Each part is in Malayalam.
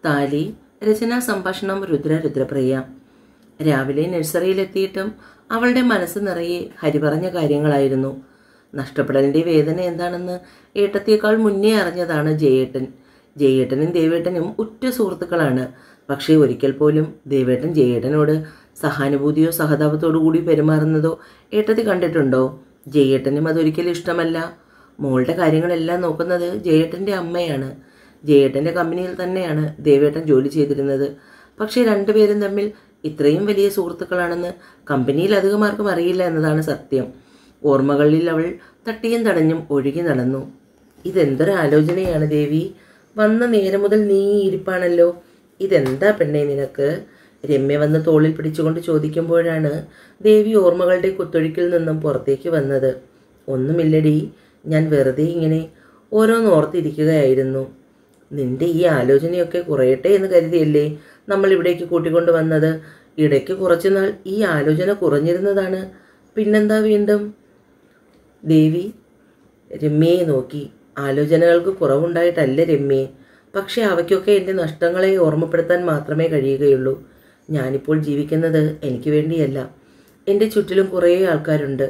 താലി. രചനാ സംഭാഷണം രുദ്രപ്രിയ. രാവിലെ നഴ്സറിയിലെത്തിയിട്ടും അവളുടെ മനസ്സ് നിറയെ ഹരി പറഞ്ഞ കാര്യങ്ങളായിരുന്നു. നഷ്ടപ്പെടലിൻ്റെ വേദന എന്താണെന്ന് ഏട്ടത്തേക്കാൾ മുന്നേ അറിഞ്ഞതാണ് ജയേട്ടൻ. ജയേട്ടനും ദേവേട്ടനും ഉറ്റ സുഹൃത്തുക്കളാണ്. പക്ഷേ ഒരിക്കൽ പോലും ദേവേട്ടൻ ജയേട്ടനോട് സഹാനുഭൂതിയോ സഹതാപത്തോടു കൂടി പെരുമാറുന്നതോ ഏട്ടത്തി കണ്ടിട്ടുണ്ടോ? ജയേട്ടനും അതൊരിക്കലും ഇഷ്ടമല്ല. മോളുടെ കാര്യങ്ങളെല്ലാം നോക്കുന്നത് ജയേട്ടൻ്റെ അമ്മയാണ്. ജയേട്ടൻ്റെ കമ്പനിയിൽ തന്നെയാണ് ദേവേട്ടൻ ജോലി ചെയ്തിരുന്നത്. പക്ഷേ രണ്ടുപേരും തമ്മിൽ ഇത്രയും വലിയ സുഹൃത്തുക്കളാണെന്ന് കമ്പനിയിൽ അധികമാർക്കും അറിയില്ല എന്നതാണ് സത്യം. ഓർമ്മകളിൽ അവൾ തട്ടിയും തടഞ്ഞും ഒഴുകി നടന്നു. ഇതെന്തൊരു ആലോചനയാണ് ദേവി. വന്ന നേരം മുതൽ നീ ഇരിപ്പാണല്ലോ. ഇതെന്താ പെണ്ണേ നിനക്ക്? രമ്യ വന്ന് തോളിൽ പിടിച്ചുകൊണ്ട് ചോദിക്കുമ്പോഴാണ് ദേവി ഓർമ്മകളുടെ കുത്തൊഴുക്കിൽ നിന്നും പുറത്തേക്ക് വന്നത്. ഒന്നുമില്ലടി, ഞാൻ വെറുതെ ഇങ്ങനെ ഓരോന്നോർത്തിരിക്കുകയായിരുന്നു. നിന്റെ ഈ ആലോചനയൊക്കെ കുറയട്ടെ എന്ന് കരുതിയല്ലേ നമ്മൾ ഇവിടേക്ക് കൂട്ടിക്കൊണ്ടു വന്നത്. ഇടയ്ക്ക് കുറച്ചുനാൾ ഈ ആലോചന കുറഞ്ഞിരുന്നതാണ്. പിന്നെന്താ വീണ്ടും? ദേവി രമ്യയെ നോക്കി. ആലോചനകൾക്ക് കുറവുണ്ടായിട്ടല്ല രമ്യയെ, പക്ഷെ അവയ്ക്കൊക്കെ എൻ്റെ നഷ്ടങ്ങളെ ഓർമ്മപ്പെടുത്താൻ മാത്രമേ കഴിയുകയുള്ളൂ. ഞാനിപ്പോൾ ജീവിക്കുന്നത് എനിക്ക് വേണ്ടിയല്ല. എൻ്റെ ചുറ്റിലും കുറേ ആൾക്കാരുണ്ട്.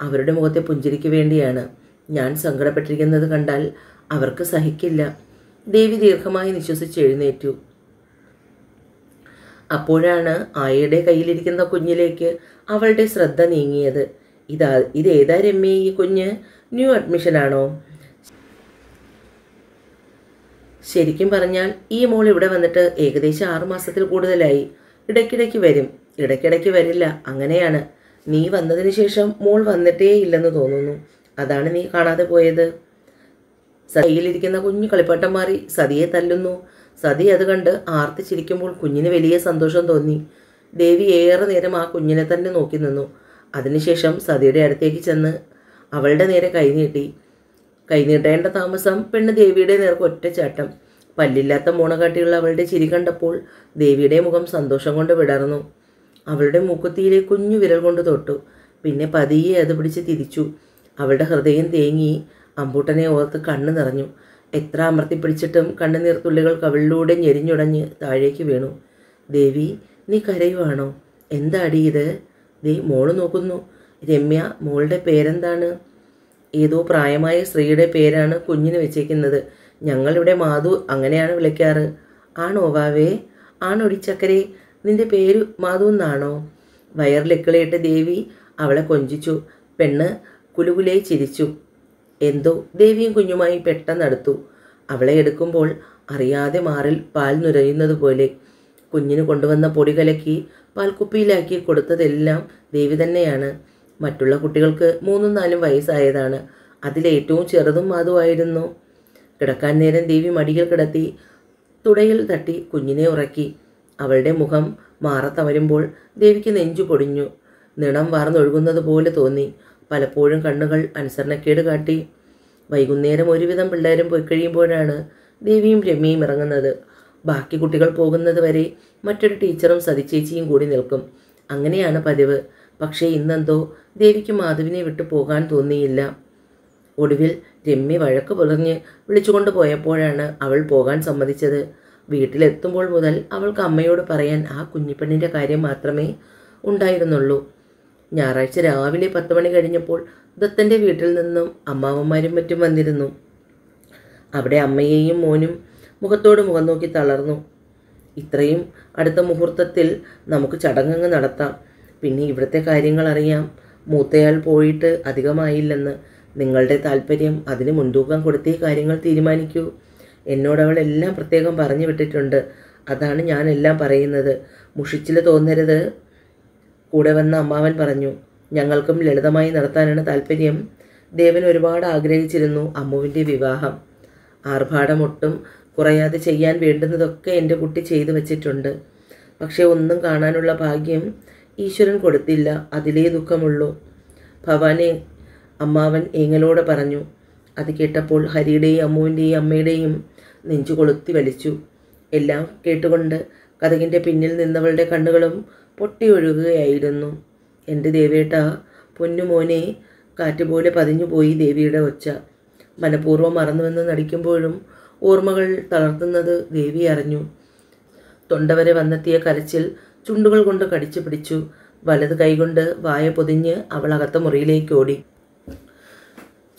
അവരുടെ മുഖത്തെ പുഞ്ചിരിക്ക് വേണ്ടിയാണ്. ഞാൻ സങ്കടപ്പെട്ടിരിക്കുന്നത് കണ്ടാൽ അവർക്ക് സഹിക്കില്ല. ദേവി ദീർഘമായി നിശ്വസിച്ച് എഴുന്നേറ്റു. അപ്പോഴാണ് ആയയുടെ കയ്യിലിരിക്കുന്ന കുഞ്ഞിലേക്ക് അവളുടെ ശ്രദ്ധ നീങ്ങിയത്. ഇതേതാ രമ്യ ഈ കുഞ്ഞ്? ന്യൂ അഡ്മിഷനാണോ? ശരിക്കും പറഞ്ഞാൽ ഈ മോൾ ഇവിടെ വന്നിട്ട് ഏകദേശം 6 മാസത്തിൽ കൂടുതലായി. ഇടയ്ക്കിടയ്ക്ക് വരും, ഇടയ്ക്കിടയ്ക്ക് വരില്ല, അങ്ങനെയാണ്. നീ വന്നതിന് ശേഷം മോൾ വന്നിട്ടേ ഇല്ലെന്ന് തോന്നുന്നു. അതാണ് നീ കാണാതെ പോയത്. കയ്യിലിരിക്കുന്ന കുഞ്ഞു കളിപ്പാട്ടം മാറി സതിയെ തല്ലുന്നു. സതി അത് കണ്ട് ആർത്തിച്ചിരിക്കുമ്പോൾ കുഞ്ഞിന് വലിയ സന്തോഷം തോന്നി. ദേവി ഏറെ നേരം ആ കുഞ്ഞിനെ തന്നെ നോക്കി നിന്നു. അതിനുശേഷം സതിയുടെ അടുത്തേക്ക് ചെന്ന് അവളുടെ നേരെ കൈനീട്ടേണ്ട താമസം പെണ്ണ് ദേവിയുടെ നേർക്ക് ഒറ്റച്ചാട്ടം. പല്ലില്ലാത്ത മോണകാട്ടിയുള്ള അവളുടെ ചിരി കണ്ടപ്പോൾ ദേവിയുടെ മുഖം സന്തോഷം കൊണ്ട് വിടർന്നു. അവളുടെ മൂക്കുത്തിയിലെ കുഞ്ഞു വിരൽ കൊണ്ട് തൊട്ടു. പിന്നെ പതിയെ അത് പിടിച്ച് തിരിച്ചു. അവളുടെ ഹൃദയം തേങ്ങി. അമ്പൂട്ടനെ ഓർത്ത് കണ്ണു നിറഞ്ഞു. എത്ര അമർത്തി പിടിച്ചിട്ടും കണ്ണുനീർ തുള്ളികൾ കവിളിലൂടെ ഞെരിഞ്ഞുടഞ്ഞ് താഴേക്ക് വീണു. ദേവി, നീ കരയുവാണോ? എന്താടി ഇത്? ദേ മോള് നോക്കുന്നു. രമ്യ, മോളുടെ പേരെന്താണ്? ഏതോ പ്രായമായ സ്ത്രീയുടെ പേരാണ് കുഞ്ഞിന് വെച്ചേക്കുന്നത്. ഞങ്ങളിവിടെ മാധു അങ്ങനെയാണ് വിളിക്കാറ്. ആണോ വാവേ? ആണോടി ചക്കരെ? നിന്റെ പേര് മാധു എന്നാണോ? വയറിലെക്കിളയിട്ട് ദേവി അവളെ കൊഞ്ചിച്ചു. പെണ്ണ് കുലുകുലേ ചിരിച്ചു. എന്തോ ദേവിയും കുഞ്ഞുമായി പെട്ടെന്നടുത്തു. അവളെ എടുക്കുമ്പോൾ അറിയാതെ മാറിൽ പാൽ നുരയുന്നത് പോലെ. കുഞ്ഞിന് കൊണ്ടുവന്ന പൊടി കലക്കി പാൽക്കുപ്പിയിലാക്കി കൊടുത്തതെല്ലാം ദേവി തന്നെയാണ്. മറ്റുള്ള കുട്ടികൾക്ക് 3-4 വയസ്സായതാണ്. അതിലേറ്റവും ചെറുതും മാധുവായിരുന്നു. കിടക്കാൻ നേരം ദേവി മടിയിൽ കിടത്തി തുടയിൽ തട്ടി കുഞ്ഞിനെ ഉറക്കി. അവളുടെ മുഖം മാറത്തമരുമ്പോൾ ദേവിക്ക് നെഞ്ചു പൊടിഞ്ഞു. നിണം വാർന്നൊഴുകുന്നത് പോലെ തോന്നി. പലപ്പോഴും കണ്ണുകൾ അനുസരണക്കേട് കാട്ടി. വൈകുന്നേരം ഒരുവിധം പിള്ളേരും പോയി കഴിയുമ്പോഴാണ് ദേവിയും രമ്യയും ഇറങ്ങുന്നത്. ബാക്കി കുട്ടികൾ പോകുന്നത് വരെ മറ്റൊരു ടീച്ചറും സതിച്ചേച്ചിയും കൂടി നിൽക്കും. അങ്ങനെയാണ് പതിവ്. പക്ഷേ ഇന്നെന്തോ ദേവിക്ക് മാധുവിനെ വിട്ടു പോകാൻ തോന്നിയില്ല. ഒടുവിൽ രമ്യ വഴക്ക് പുലർഞ്ഞ് വിളിച്ചുകൊണ്ട് പോയപ്പോഴാണ് അവൾ പോകാൻ സമ്മതിച്ചത്. വീട്ടിലെത്തുമ്പോൾ മുതൽ അവൾക്ക് അമ്മയോട് പറയാൻ ആ കുഞ്ഞിപ്പെണ്ണിൻ്റെ കാര്യം മാത്രമേ ഉണ്ടായിരുന്നുള്ളൂ. ഞായറാഴ്ച രാവിലെ 10 മണി കഴിഞ്ഞപ്പോൾ ദത്തൻ്റെ വീട്ടിൽ നിന്നും അമ്മാവന്മാരും മറ്റും വന്നിരുന്നു. അവിടെ അമ്മയെയും മോനും മുഖത്തോട് മുഖം നോക്കി തളർന്നു. ഇത്രയും അടുത്ത മുഹൂർത്തത്തിൽ നമുക്ക് ചടങ്ങങ്ങ് നടത്താം. പിന്നെ ഇവിടുത്തെ കാര്യങ്ങൾ അറിയാം. മൂത്തയാൾ പോയിട്ട് അധികമായില്ലെന്ന്. നിങ്ങളുടെ താല്പര്യം അതിന് മുൻതൂക്കം കൊടുത്തേ കാര്യങ്ങൾ തീരുമാനിക്കൂ. എന്നോടവൾ എല്ലാം പ്രത്യേകം പറഞ്ഞു വിട്ടിട്ടുണ്ട്. അതാണ് ഞാൻ എല്ലാം പറയുന്നത്. മുഷിച്ചിൽ തോന്നരുത്. കൂടെ വന്ന അമ്മാവൻ പറഞ്ഞു. ഞങ്ങൾക്കും ലളിതമായി നടത്താനാണ് താല്പര്യം. ദേവൻ ഒരുപാട് ആഗ്രഹിച്ചിരുന്നു അമ്മുവിൻ്റെ വിവാഹം. ആർഭാടമൊട്ടും കുറയാതെ ചെയ്യാൻ വേണ്ടുന്നതൊക്കെ എൻ്റെ കുട്ടി ചെയ്തു വച്ചിട്ടുണ്ട്. പക്ഷേ ഒന്നും കാണാനുള്ള ഭാഗ്യം ഈശ്വരൻ കൊടുത്തില്ല. അതിലേ ദുഃഖമുള്ളൂ. ഭവാനെ, അമ്മാവൻ ഏങ്ങലോടെ പറഞ്ഞു. അത് കേട്ടപ്പോൾ ഹരിയുടെയും അമ്മുവിൻ്റെയും അമ്മയുടെയും നെഞ്ചു കൊളുത്തി വലിച്ചു. എല്ലാം കേട്ടുകൊണ്ട് കതകിൻ്റെ പിന്നിൽ നിന്നവളുടെ കണ്ണുകളും പൊട്ടി ഒഴുകുകയായിരുന്നു. എൻ്റെ ദേവേട്ടാ, പൊന്നുമോനെ. കാറ്റുപോലെ പതിഞ്ഞുപോയി ദേവിയുടെ ഒച്ച. മനഃപൂർവ്വം മറന്നുവെന്ന് നടിക്കുമ്പോഴും ഓർമ്മകൾ തളർത്തുന്നത് ദേവി അറിഞ്ഞു. തൊണ്ടവരെ വന്നെത്തിയ കരച്ചിൽ ചുണ്ടുകൾ കൊണ്ട് കടിച്ചു പിടിച്ചു. വലത് കൈകൊണ്ട് വായ പൊതിഞ്ഞ് അവൾ അകത്ത മുറിയിലേക്ക് ഓടി.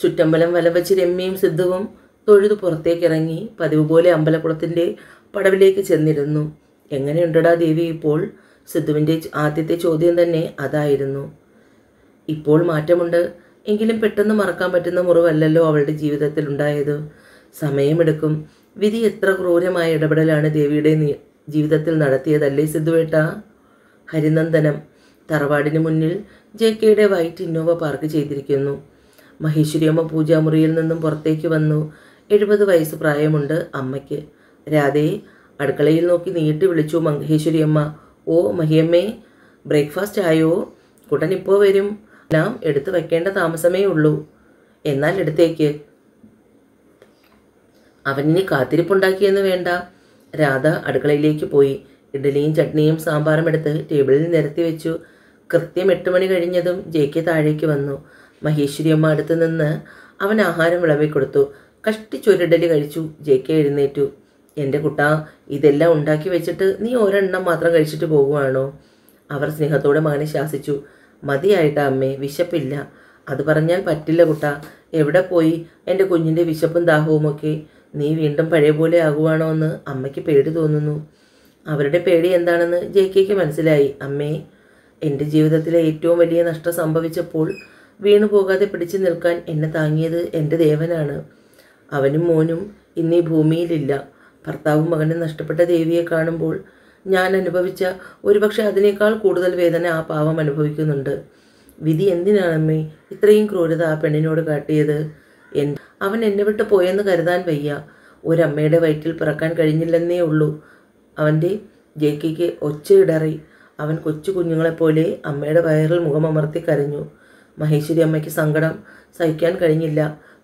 ചുറ്റമ്പലം വലം വെച്ച് രമ്യയും സിദ്ധുവും തൊഴുതു പുറത്തേക്കിറങ്ങി പതിവ് പോലെ അമ്പലക്കുളത്തിൻ്റെ പടവിലേക്ക് ചെന്നിരുന്നു. എങ്ങനെയുണ്ടടാ ദേവി ഇപ്പോൾ? സിദ്ധുവിൻ്റെ ആദ്യത്തെ ചോദ്യം തന്നെ അതായിരുന്നു. ഇപ്പോൾ മാറ്റമുണ്ട്, എങ്കിലും പെട്ടെന്ന് മറക്കാൻ പറ്റുന്ന മുറിവല്ലല്ലോ അവളുടെ ജീവിതത്തിൽ ഉണ്ടായത്. സമയമെടുക്കും. വിധി എത്ര ക്രൂരമായ ഇടപെടലാണ് ദേവിയുടെ ജീവിതത്തിൽ നടത്തിയതല്ലേ സിദ്ധുവേട്ടാ? ഹരിനന്ദനം. തറവാടിന് മുന്നിൽ JKയുടെ വൈറ്റ് ഇന്നോവ പാർക്ക് ചെയ്തിരിക്കുന്നു. മഹേശ്വരിയമ്മ പൂജാമുറിയിൽ നിന്നും പുറത്തേക്ക് വന്നു. 70 വയസ്സ് പ്രായമുണ്ട് അമ്മയ്ക്ക്. രാധേ, അടുക്കളയിൽ നോക്കി നീട്ടി വിളിച്ചു മഹേശ്വരിയമ്മ. ഓ മഹിയമ്മേ, ബ്രേക്ക്ഫാസ്റ്റ് ആയോ? കുട്ടൻ ഇപ്പോൾ വരും. എല്ലാം എടുത്തു വയ്ക്കേണ്ട താമസമേ ഉള്ളൂ. എന്നാൽ എടുത്തേക്ക്. അവനിനി കാത്തിരിപ്പുണ്ടാക്കിയെന്ന് വേണ്ട. രാധ അടുക്കളയിലേക്ക് പോയി. ഇഡ്ഡലിയും ചട്നിയും സാമ്പാറും എടുത്ത് ടേബിളിൽ നിരത്തി വെച്ചു. കൃത്യം 8 മണി കഴിഞ്ഞതും JK താഴേക്ക് വന്നു. മഹേശ്വരിയമ്മ അടുത്ത് നിന്ന് അവൻ ആഹാരം വിളമ്പിക്കൊടുത്തു. കഷ്ടിച്ചൊരിഡലി കഴിച്ചു. JK എഴുന്നേറ്റു. എൻ്റെ കുട്ടാ, ഇതെല്ലാം ഉണ്ടാക്കി വെച്ചിട്ട് നീ ഒരെണ്ണം മാത്രം കഴിച്ചിട്ട് പോകുവാണോ? അവർ സ്നേഹത്തോടെ മകനെ ശാസിച്ചു. മതിയായിട്ടാ അമ്മേ, വിശപ്പില്ല. അത് പറഞ്ഞാൽ പറ്റില്ല കുട്ടാ. എവിടെ പോയി എൻ്റെ കുഞ്ഞിൻ്റെ വിശപ്പും ദാഹവുമൊക്കെ? നീ വീണ്ടും പഴയ പോലെ ആകുവാണോ എന്ന് അമ്മയ്ക്ക് പേടി തോന്നുന്നു. അവരുടെ പേടി എന്താണെന്ന് JKക്ക് മനസ്സിലായി. അമ്മേ, എൻ്റെ ജീവിതത്തിലെ ഏറ്റവും വലിയ നഷ്ടം സംഭവിച്ചപ്പോൾ വീണു പോകാതെ പിടിച്ചു നിൽക്കാൻ എന്നെ താങ്ങിയത് എൻ്റെ ദേവനാണ്. അവനും മോനും ഇന്നീ ഭൂമിയിലില്ല. ഭർത്താവും മകനും നഷ്ടപ്പെട്ട ദേവിയെ കാണുമ്പോൾ ഞാൻ അനുഭവിച്ച ഒരുപക്ഷെ അതിനേക്കാൾ കൂടുതൽ വേദന ആ പാവം അനുഭവിക്കുന്നുണ്ട്. വിധി എന്തിനാണമ്മേ ഇത്രയും ക്രൂരത ആ പെണ്ണിനോട് കാട്ടിയത്? അവൻ എന്നെ വിട്ട് പോയെന്ന് കരുതാൻ വയ്യ. ഒരമ്മയുടെ വയറ്റിൽ പിറക്കാൻ കഴിഞ്ഞില്ലെന്നേ ഉള്ളൂ. അവൻ്റെ JKക്ക് ഒച്ചയിടറി. അവൻ കൊച്ചു കുഞ്ഞുങ്ങളെപ്പോലെ അമ്മയുടെ വയറിൽ മുഖമമർത്തി കരഞ്ഞു. മഹേശ്വരി അമ്മയ്ക്ക് സങ്കടം സഹിക്കാൻ കഴിഞ്ഞില്ല.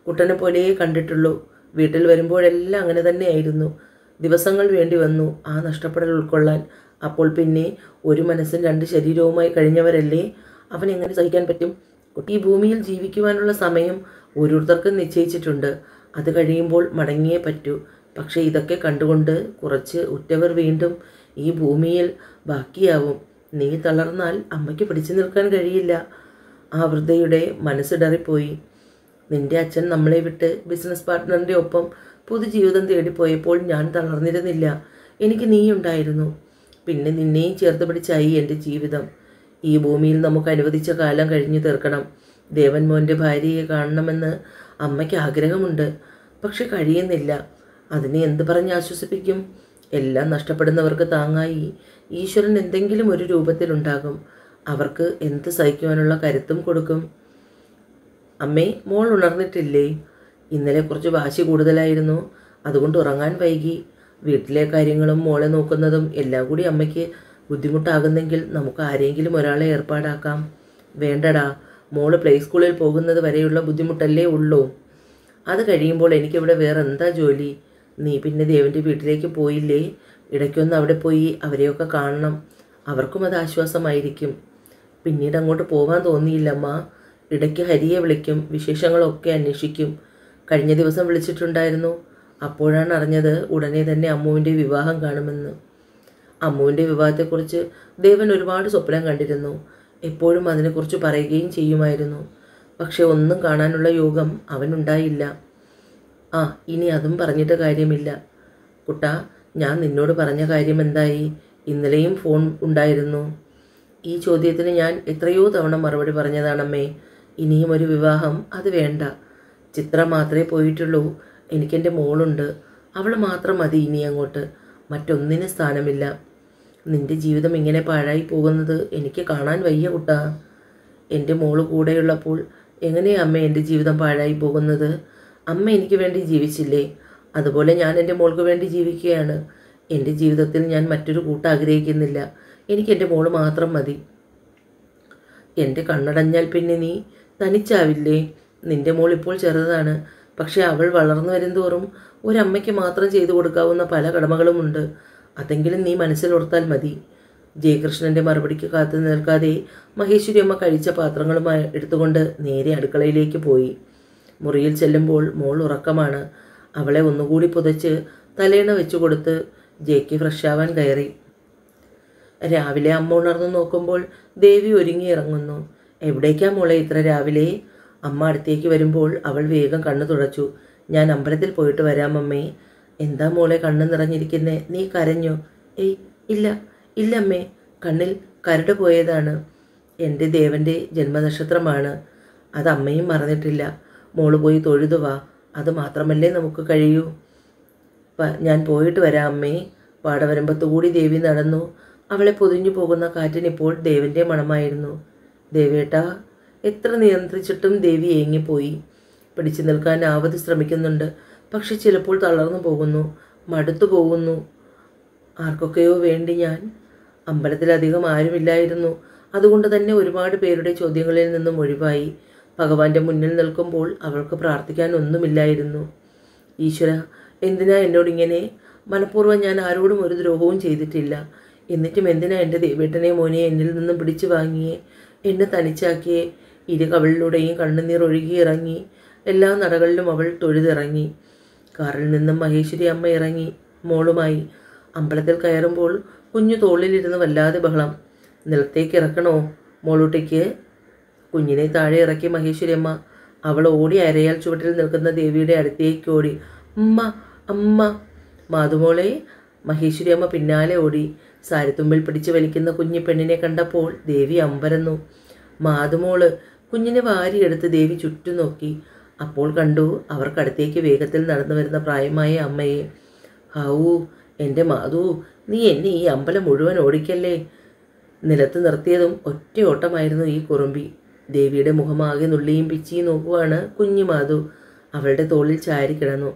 കുട്ടനെ പോലെയേ കണ്ടിട്ടുള്ളൂ. വീട്ടിൽ വരുമ്പോഴെല്ലാം അങ്ങനെ തന്നെയായിരുന്നു. ദിവസങ്ങൾ വേണ്ടി വന്നു ആ നഷ്ടപ്പെടൽ ഉൾക്കൊള്ളാൻ. അപ്പോൾ പിന്നെ ഒരു മനസ്സും 2 ശരീരവുമായി കഴിഞ്ഞവരല്ലേ? അവൻ എങ്ങനെ സഹിക്കാൻ പറ്റും? ഈ ഭൂമിയിൽ ജീവിക്കുവാനുള്ള സമയം ഓരോരുത്തർക്കും നിശ്ചയിച്ചിട്ടുണ്ട്. അത് കഴിയുമ്പോൾ മടങ്ങിയേ പറ്റൂ. പക്ഷേ ഇതൊക്കെ കണ്ടുകൊണ്ട് കുറച്ച് ഉറ്റവർ വീണ്ടും ഈ ഭൂമിയിൽ ബാക്കിയാവും. നീ തളർന്നാൽ അമ്മയ്ക്ക് പിടിച്ചു നിൽക്കാൻ കഴിയില്ല. ആ വൃദ്ധയുടെ മനസ്സിടറിപ്പോയി. നിന്റെ അച്ഛൻ നമ്മളെ വിട്ട് ബിസിനസ് പാർട്ട്ണറിൻ്റെ ഒപ്പം പുതുജീവിതം തേടിപ്പോയപ്പോൾ ഞാൻ തളർന്നിരുന്നില്ല. എനിക്ക് നീയുണ്ടായിരുന്നു. പിന്നെ നിന്നെയും ചേർത്ത് പിടിച്ചായി എൻ്റെ ജീവിതം. ഈ ഭൂമിയിൽ നമുക്ക് അനുവദിച്ച കാലം കഴിഞ്ഞു തീർക്കണം. ദേവൻ മോൻ്റെ ഭാര്യയെ കാണണമെന്ന് അമ്മയ്ക്ക് ആഗ്രഹമുണ്ട്. പക്ഷെ കഴിയുന്നില്ല. അതിനെ എന്ത് പറഞ്ഞ് ആശ്വസിപ്പിക്കും? എല്ലാം നഷ്ടപ്പെടുന്നവർക്ക് താങ്ങായി ഈശ്വരൻ എന്തെങ്കിലും ഒരു രൂപത്തിലുണ്ടാകും. അവർക്ക് എന്ത് സഹിക്കുവാനുള്ള കരുത്തും കൊടുക്കും. അമ്മേ, മോൾ ഉണർന്നിട്ടില്ലേ? ഇന്നലെ കുറച്ച് വാശി കൂടുതലായിരുന്നു. അതുകൊണ്ട് ഉറങ്ങാൻ വൈകി. വീട്ടിലെ കാര്യങ്ങളും മോളെ നോക്കുന്നതും എല്ലാം കൂടി അമ്മയ്ക്ക് ബുദ്ധിമുട്ടാകുന്നെങ്കിൽ നമുക്ക് ആരെങ്കിലും ഒരാളെ ഏർപ്പാടാക്കാം. വേണ്ടടാ, മോള് പ്ലേ സ്കൂളിൽ പോകുന്നത് വരെയുള്ള ബുദ്ധിമുട്ടല്ലേ ഉള്ളൂ. അത് കഴിയുമ്പോൾ എനിക്കിവിടെ വേറെ എന്താ ജോലി? നീ പിന്നെ ദേവൻ്റെ വീട്ടിലേക്ക് പോയില്ലേ? ഇടയ്ക്കൊന്ന് അവിടെ പോയി അവരെയൊക്കെ കാണണം. അവർക്കും അത് ആശ്വാസമായിരിക്കും. പിന്നീട് അങ്ങോട്ട് പോകാൻ തോന്നിയില്ലമ്മ. ഇടയ്ക്ക് ഹരിയെ വിളിക്കും, വിശേഷങ്ങളൊക്കെ അന്വേഷിക്കും. കഴിഞ്ഞ ദിവസം വിളിച്ചിട്ടുണ്ടായിരുന്നു. അപ്പോഴാണ് അറിഞ്ഞത് ഉടനെ തന്നെ അമ്മുവിൻ്റെ വിവാഹം കാണുമെന്ന്. അമ്മുവിൻ്റെ വിവാഹത്തെക്കുറിച്ച് ദേവൻ ഒരുപാട് സ്വപ്നം കണ്ടിരുന്നു. എപ്പോഴും അതിനെക്കുറിച്ച് പറയുകയും ചെയ്യുമായിരുന്നു. പക്ഷെ ഒന്നും കാണാനുള്ള യോഗം അവനുണ്ടായില്ല. ഇനി അതും പറഞ്ഞിട്ട് കാര്യമില്ല. കുട്ടാ, ഞാൻ നിന്നോട് പറഞ്ഞ കാര്യം എന്തായി? ഇന്നലെയും ഫോൺ ഉണ്ടായിരുന്നു. ഈ ചോദ്യത്തിന് ഞാൻ എത്രയോ തവണ മറുപടി പറഞ്ഞതാണമ്മേ. ഇനിയും ഒരു വിവാഹം അത് വേണ്ട. ചിത്ര മാത്രമേ പോയിട്ടുള്ളൂ. എനിക്കെൻ്റെ മോളുണ്ട്. അവൾ മാത്രം മതി ഇനി അങ്ങോട്ട്. മറ്റൊന്നിന് സ്ഥാനമില്ല. നിന്റെ ജീവിതം ഇങ്ങനെ പാഴായി പോകുന്നത് എനിക്ക് കാണാൻ വയ്യ കുട്ടാ. എൻ്റെ മോള് കൂടെയുള്ളപ്പോൾ എങ്ങനെയാണ് അമ്മ എൻ്റെ ജീവിതം പാഴായി പോകുന്നത്? അമ്മ എനിക്ക് വേണ്ടി ജീവിച്ചില്ലേ? അതുപോലെ ഞാൻ എൻ്റെ മോൾക്ക് വേണ്ടി ജീവിക്കുകയാണ്. എൻ്റെ ജീവിതത്തിൽ ഞാൻ മറ്റൊരു കൂട്ട് ആഗ്രഹിക്കുന്നില്ല. എനിക്ക് എൻ്റെ മോള് മാത്രം മതി. എൻ്റെ കണ്ണടഞ്ഞാൽ പിന്നെ നീ തനിച്ചാവില്ലേ? നിൻ്റെ മോൾ ഇപ്പോൾ ചെറുതാണ്. പക്ഷെ അവൾ വളർന്നു വരുന്തോറും ഒരമ്മയ്ക്ക് മാത്രം ചെയ്തു കൊടുക്കാവുന്ന പല കടമകളുമുണ്ട്. അതെങ്കിലും നീ മനസ്സിലോർത്താൽ മതി. ജയകൃഷ്ണൻ്റെ മറുപടിക്ക് കാത്തു നിൽക്കാതെ മഹേശ്വരി അമ്മ കഴിച്ച പാത്രങ്ങളുമായി എടുത്തുകൊണ്ട് നേരെ അടുക്കളയിലേക്ക് പോയി. മുറിയിൽ ചെല്ലുമ്പോൾ മോൾ ഉറക്കമാണ്. അവളെ ഒന്നുകൂടി പുതച്ച് തലേണ വെച്ചു കൊടുത്ത് ജെയ്ക്ക് ഫ്രഷാവാൻ കയറി. രാവിലെ അമ്മ ഉണർന്നു നോക്കുമ്പോൾ ദേവി ഒരുങ്ങി ഇറങ്ങുന്നു. എവിടേക്കാ മോളെ ഇത്ര രാവിലെ? അമ്മ അടുത്തേക്ക് വരുമ്പോൾ അവൾ വേഗം കണ്ണു തുടച്ചു. ഞാൻ അമ്പലത്തിൽ പോയിട്ട് വരാം അമ്മേ. എന്താ മോളെ കണ്ണ് നിറഞ്ഞിരിക്കുന്നേ? നീ കരഞ്ഞോ? ഏയ് ഇല്ല ഇല്ലമ്മേ, കണ്ണിൽ കരട് പോയതാണ്. എൻ്റെ ദേവൻ്റെ ജന്മനക്ഷത്രമാണ്. അത് അമ്മയും മറന്നിട്ടില്ല. മോള് പോയി തൊഴുതു വാ, അത് മാത്രമല്ലേ നമുക്ക് കഴിയൂ. ഞാൻ പോയിട്ട് വരാം അമ്മേ. പാടവരമ്പത്തുകൂടി ദേവി നടന്നു. അവളെ പൊതിഞ്ഞു പോകുന്ന കാറ്റിനിപ്പോൾ ദേവൻ്റെ മണമായിരുന്നു. ദേവേട്ടാ, എത്ര നിയന്ത്രിച്ചിട്ടും ദേവി ഏങ്ങിപ്പോയി. പിടിച്ചു നിൽക്കാൻ ആവത് ശ്രമിക്കുന്നുണ്ട്. പക്ഷെ ചിലപ്പോൾ തളർന്നു പോകുന്നു, മടുത്തു പോകുന്നു. ആർക്കൊക്കെയോ വേണ്ടി ഞാൻ. അമ്പലത്തിലധികം ആരുമില്ലായിരുന്നു. അതുകൊണ്ട് തന്നെ ഒരുപാട് പേരുടെ ചോദ്യങ്ങളിൽ നിന്നും ഒഴിവായി. ഭഗവാന്റെ മുന്നിൽ നിൽക്കുമ്പോൾ അവൾക്ക് പ്രാർത്ഥിക്കാൻ ഒന്നുമില്ലായിരുന്നു. ഈശ്വര, എന്തിനാ എന്നോടിങ്ങനെ? മനഃപൂർവ്വം ഞാൻ ആരോടും ഒരു ദ്രോഹവും ചെയ്തിട്ടില്ല. എന്നിട്ടും എന്തിനാ എൻ്റെ ദേവേട്ടനെ മോനെ എന്നിൽ നിന്നും പിടിച്ചു വാങ്ങിയേ, എന്നെ തനിച്ചാക്കിയേ? ഇരു കവിളിലൂടെയും കണ്ണുനീർ ഒഴുകിയിറങ്ങി. എല്ലാ നടകളിലും അവൾ തൊഴുതിറങ്ങി. കാറിൽ നിന്നും മഹേശ്വരി അമ്മ ഇറങ്ങി മോളുമായി. അമ്പലത്തിൽ കയറുമ്പോൾ കുഞ്ഞു തോളിലിരുന്ന് വല്ലാതെ ബഹളം. നിലത്തേക്ക് ഇറക്കണോ മോളൂട്ടിക്ക്? കുഞ്ഞിനെ താഴെ ഇറക്കി മഹേശ്വരി അമ്മ. അവൾ ഓടി അരയാൽ ചുവട്ടിൽ നിൽക്കുന്ന ദേവിയുടെ അടുത്തേക്ക് ഓടി. അമ്മ അമ്മ. മാതുമോളെ. മഹേശ്വരി അമ്മ പിന്നാലെ ഓടി. സാരിത്തുമ്പിൽ പിടിച്ചു വലിക്കുന്ന കുഞ്ഞു പെണ്ണിനെ കണ്ടപ്പോൾ ദേവി അമ്പരന്നു. മാതുമോള്. കുഞ്ഞിനെ വാരിയെടുത്ത് ദേവി ചുറ്റും നോക്കി. അപ്പോൾ കണ്ടു അവർക്കടുത്തേക്ക് വേഗത്തിൽ നടന്നു വരുന്ന പ്രായമായ അമ്മയെ. ഹൗ, എൻ്റെ മാതു, നീ എന്നെ ഈ അമ്പലം മുഴുവൻ ഓടിക്കല്ലേ? നിലത്ത് നിർത്തിയതും ഒറ്റ ഓട്ടമായിരുന്നു ഈ കുറുമ്പി. ദേവിയുടെ മുഖമാകെ നുള്ളിയും പിച്ചിയും നോക്കുവാണ് കുഞ്ഞു മാതു. അവളുടെ തോളിൽ ചാരി കിടന്നു.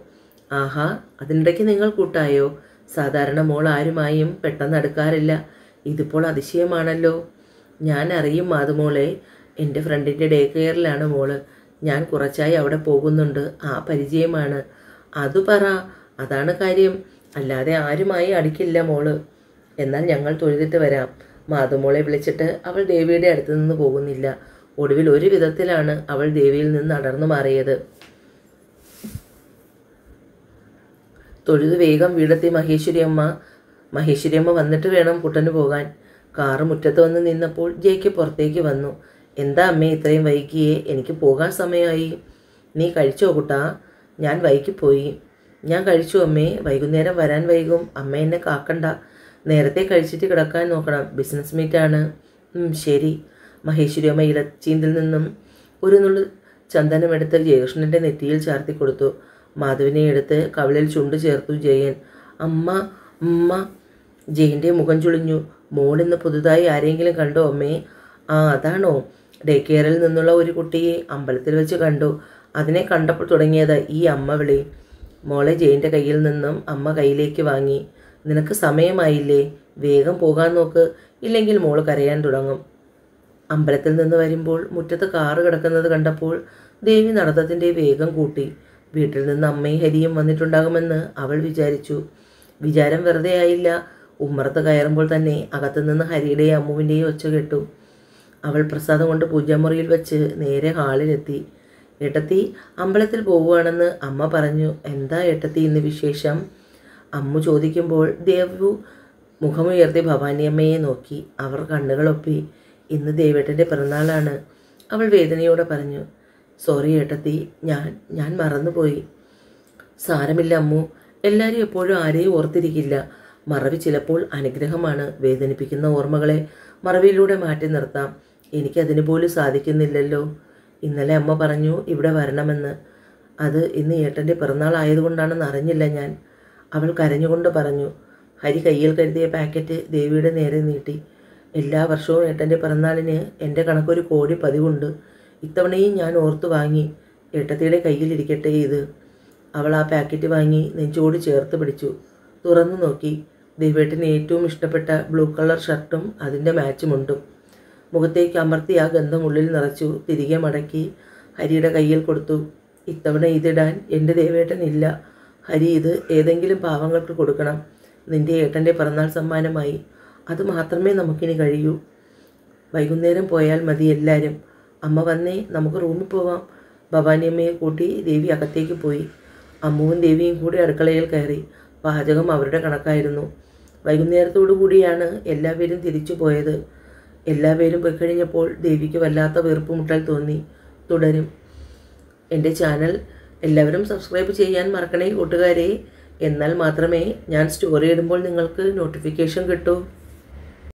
ആഹാ, അതിനിടയ്ക്ക് നിങ്ങൾ കൂട്ടായോ? സാധാരണ മോൾ ആരുമായും പെട്ടെന്ന് അടുക്കാറില്ല. ഇതിപ്പോൾ അതിശയമാണല്ലോ. ഞാൻ അറിയും മാതുമോളെ. എൻ്റെ ഫ്രണ്ടിൻ്റെ ഡേ കെയറിലാണ് മോള്. ഞാൻ കുറച്ചായി അവിടെ പോകുന്നുണ്ട്. ആ പരിചയമാണ്. അതു പറ, അതാണ് കാര്യം. അല്ലാതെ ആരുമായി അടുക്കില്ല മോള്. എന്നാൽ ഞങ്ങൾ തൊഴുതിട്ട് വരാം. മാതുമോളെ വിളിച്ചിട്ട് അവൾ ദേവിയുടെ അടുത്ത് നിന്ന് പോകുന്നില്ല. ഒടുവിൽ ഒരു വിധത്തിലാണ് അവൾ ദേവിയിൽ നിന്ന് അടർന്നു മാറിയത്. തൊഴുത് വേഗം വീടെത്തി മഹേശ്വരി അമ്മ വന്നിട്ട് വേണം കുട്ടന് പോകാൻ. കാറ് മുറ്റത്ത് വന്ന് നിന്നപ്പോൾ ജയ്ക്ക് പുറത്തേക്ക് വന്നു. എന്താ അമ്മേ ഇത്രയും വൈകിയേ? എനിക്ക് പോകാൻ സമയമായി. നീ കഴിച്ചോ കുട്ടാ? ഞാൻ വൈകിപ്പോയി. ഞാൻ കഴിച്ചു അമ്മേ. വൈകുന്നേരം വരാൻ വൈകും. അമ്മ എന്നെ കാക്കണ്ട. നേരത്തെ കഴിച്ചിട്ട് കിടക്കാൻ നോക്കണം. ബിസിനസ് മീറ്റാണ്. ശരി. മഹേശ്വരി അമ്മ ഇലച്ചീന്തിൽ നിന്നും ഒരു നുള്ളു ചന്ദനമെടുത്ത് ജയകൃഷ്ണൻ്റെ നെറ്റിയിൽ ചാർത്തി കൊടുത്തു. മാധുവിനെ എടുത്ത് കവിളിൽ ചുണ്ട് ചേർത്തു ജയൻ. അമ്മ അമ്മ. ജയൻ്റെ മുഖം ചുളിഞ്ഞു. മോളിന്ന് പുതുതായി ആരെങ്കിലും കണ്ടോ അമ്മേ? ആ, അതാണോ? ഡേ കെയറിൽ നിന്നുള്ള ഒരു കുട്ടിയെ അമ്പലത്തിൽ വെച്ച് കണ്ടു. അതിനെ കണ്ടപ്പോൾ തുടങ്ങിയത് ഈ അമ്മ വിളി. മോളെ ജയൻ്റെ കയ്യിൽ നിന്നും അമ്മ കയ്യിലേക്ക് വാങ്ങി. നിനക്ക് സമയമായില്ലേ? വേഗം പോകാൻ നോക്ക്, ഇല്ലെങ്കിൽ മോള് കരയാൻ തുടങ്ങും. അമ്പലത്തിൽ നിന്ന് വരുമ്പോൾ മുറ്റത്ത് കാറ് കിടക്കുന്നത് കണ്ടപ്പോൾ ദേവി നടത്തത്തിൻ്റെ വേഗം കൂട്ടി. വീട്ടിൽ നിന്ന് അമ്മയും ഹരിയും വന്നിട്ടുണ്ടാകുമെന്ന് അവൾ വിചാരിച്ചു. വിചാരം വെറുതെ ആയില്ല. ഉമ്മറത്ത് കയറുമ്പോൾ തന്നെ അകത്തുനിന്ന് ഹരിയുടെയും അമ്മുവിൻ്റെയും ഒച്ച കേട്ടു. അവൾ പ്രസാദം കൊണ്ട് പൂജാമുറിയിൽ വെച്ച് നേരെ ഹാളിലെത്തി. ഏട്ടത്തി അമ്പലത്തിൽ പോവുകയാണെന്ന് അമ്മ പറഞ്ഞു. എന്താ ഏട്ടത്തി ഇന്ന് വിശേഷം? അമ്മു ചോദിക്കുമ്പോൾ ദേവു മുഖമുയർത്തി ഭവാനിയമ്മയെ നോക്കി. അവർ കണ്ണുകളൊപ്പി. ഇന്ന് ദേവേട്ടൻ്റെ പിറന്നാളാണ്, അവൾ വേദനയോടെ പറഞ്ഞു. സോറി ഏട്ടത്തി, ഞാൻ മറന്നുപോയി. സാരമില്ല അമ്മു. എല്ലാവരും എപ്പോഴും ആരെയും ഓർത്തിരിക്കില്ല. മറവി ചിലപ്പോൾ അനുഗ്രഹമാണ്. വേദനിപ്പിക്കുന്ന ഓർമ്മകളെ മറവിയിലൂടെ മാറ്റി നിർത്താം. എനിക്കതിന് പോലും സാധിക്കുന്നില്ലല്ലോ. ഇന്നലെ അമ്മ പറഞ്ഞു ഇവിടെ വരണമെന്ന്. അത് ഇന്ന് ഏട്ടൻ്റെ പിറന്നാൾ ആയതുകൊണ്ടാണെന്ന് അറിഞ്ഞില്ല ഞാൻ, അവൾ കരഞ്ഞുകൊണ്ട് പറഞ്ഞു. ഹരി കയ്യിൽ കരുതിയ പാക്കറ്റ് ദേവിയുടെ നേരെ നീട്ടി. എല്ലാ വർഷവും ഏട്ടൻ്റെ പിറന്നാളിന് എൻ്റെ കണക്കൊരു കോടി പതിവുണ്ട്. ഇത്തവണയും ഞാൻ ഓർത്തു വാങ്ങി. ഏട്ടത്തിയുടെ കയ്യിലിരിക്കട്ടെ ഇത്. അവൾ ആ പാക്കറ്റ് വാങ്ങി നെഞ്ചോട് ചേർത്ത് പിടിച്ചു. തുറന്നു നോക്കി. ദേവേട്ടന് ഏറ്റവും ഇഷ്ടപ്പെട്ട ബ്ലൂ കളർ ഷർട്ടും അതിൻ്റെ മാച്ചുമുണ്ടും. മുഖത്തേക്ക് അമർത്തി ആ ഗന്ധം ഉള്ളിൽ നിറച്ചു. തിരികെ മടക്കി ഹരിയുടെ കയ്യിൽ കൊടുത്തു. ഇത്തവണ ഇതിടാൻ എൻ്റെ ദേവേട്ടനില്ല. ഹരി, ഇത് ഏതെങ്കിലും പാവങ്ങൾക്ക് കൊടുക്കണം. നിൻ്റെ ഏട്ടൻ്റെ പിറന്നാൾ സമ്മാനമായി. അത് മാത്രമേ നമുക്കിനി കഴിയൂ. വൈകുന്നേരം പോയാൽ മതി എല്ലാവരും. അമ്മ വന്നേ, നമുക്ക് റൂമിൽ പോവാം. ഭവാനിയമ്മയെ കൂട്ടി ദേവി അകത്തേക്ക് പോയി. അമ്മുവും ദേവിയും കൂടി അടുക്കളയിൽ കയറി. പാചകം അവരുടെ കണക്കായിരുന്നു. വൈകുന്നേരത്തോടു കൂടിയാണ് എല്ലാവരും തിരിച്ചു പോയത്. എല്ലാവരും പോയി കഴിഞ്ഞപ്പോൾ ദേവിക്ക് വല്ലാത്ത വീർപ്പുമുട്ടൽ തോന്നി. തുടരും. എൻ്റെ ചാനൽ എല്ലാവരും സബ്സ്ക്രൈബ് ചെയ്യാൻ മറക്കണേ കൂട്ടുകാരെ. എന്നാൽ മാത്രമേ ഞാൻ സ്റ്റോറി ഇടുമ്പോൾ നിങ്ങൾക്ക് നോട്ടിഫിക്കേഷൻ കിട്ടൂ.